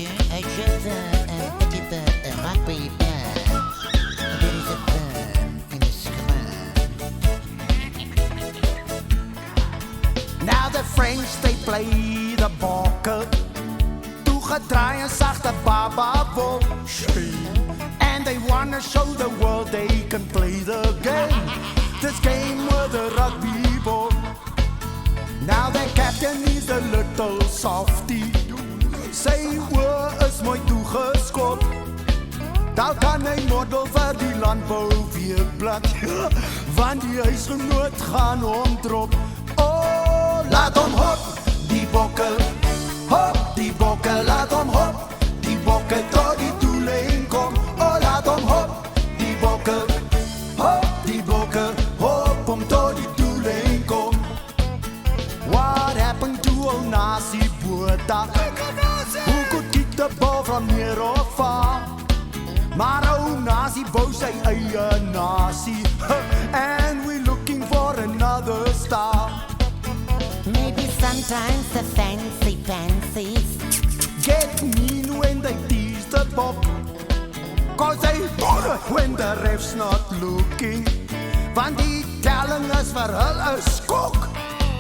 monsieur, juste un petit peu rapide. There is a burn in the screen. Now the French, they play the bokke. Toegedraai en zachte baba wol and they wanna show the world they can play the game. This game with a rugby ball. Now the captain is a little softie. Sy oor is mooi toegeskop. Daar kan hy model vir die landbou weekblad. Want die huisgenoot gaan omdrop. Oh, laat hom hop, die bokke. Hop, die bokke, laat hom hop. Die bokke tot die doellijn kom. Oh, laat hom hop, die bokke. Hop, die bokke, hop, om tot die doellijn kom. What happened to old Nasi Botha? Who could kick the ball from near or far? Maar old Nasi bou sy eie nasie. And we're looking for another star. Maybe sometimes the fancy fancies Get mean when they tease the pop. Cause they bother when the ref's not looking. Want die telling is vir hulle skok.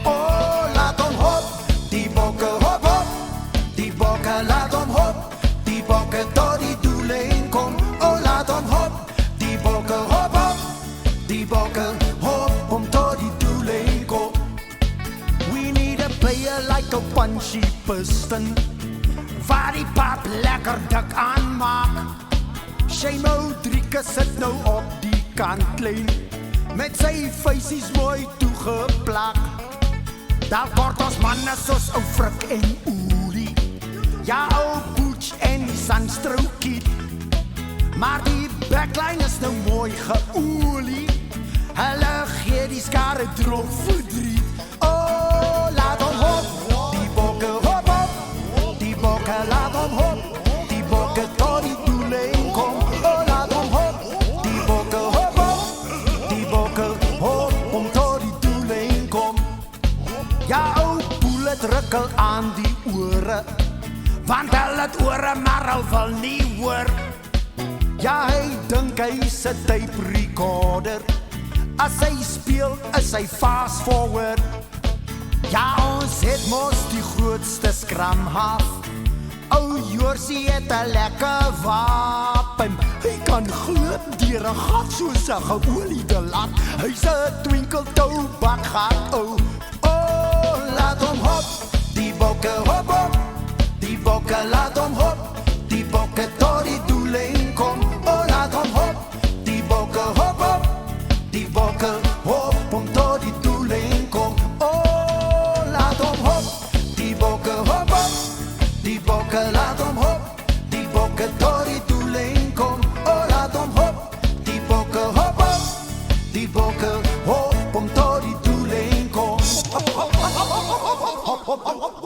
Oh, laat hom hop, die bokke hop hop. Die bokke laat hom hop, die bokke tot die doellijn kom. Oh, laat hom hop, die bokke hop hop. Die bokke hop om tot die doellijn kom. We need a player like a punchy piston. Waar die pap lekker dik aanmaak. Shame Rodriguez sit nou op die kantlijn. Met sy feisies mooi toegeplak. Daar word ons manne soos ou Frik en Oelie. Ja, ou Butch en die Sandstroukie. Maar die backline is nou mooi geoelie. Hulle gee die skare droog verdriet. Oh, laat hom hop, die bokke hop hop. Die bokke laat hom hop, die bokke tot die doellijn kom. Oh, laat hom hop, die bokke hop hop. Die bokke hop om tot die doellijn kom. Ja, ou Bullet rukkel aan die ore. Want hulle het ore, maar hy wil nie hoor. Ja, hy dink hy se tape recorder. As hy speel, is hy fast forward. Ja, ons het mos die grootste scrum half. Ou Joorsie het 'n lekker wapen. Hy kan gloop deur 'n gat soos 'n geoliede lat. Hy's 'n twinkle toe bakgat, ou. Oh, laat hom hop, die bokke hop hop. Die bokke laat hom hop, die bokke tot die doellijn kom. Oh, laat hom hop, die bokke hop hop. Die bokke hop om tot die doellijn kom. Oh, laat hom hop, die bokke hop hop. Die bokke laat hom hop, die bokke tot die doellijn kom. Oh, laat hom hop, die bokke hop hop. Die bokke hop om tot die doellijn kom. Hop, hop, hop, hop, hop, hop, hop, hop, hop.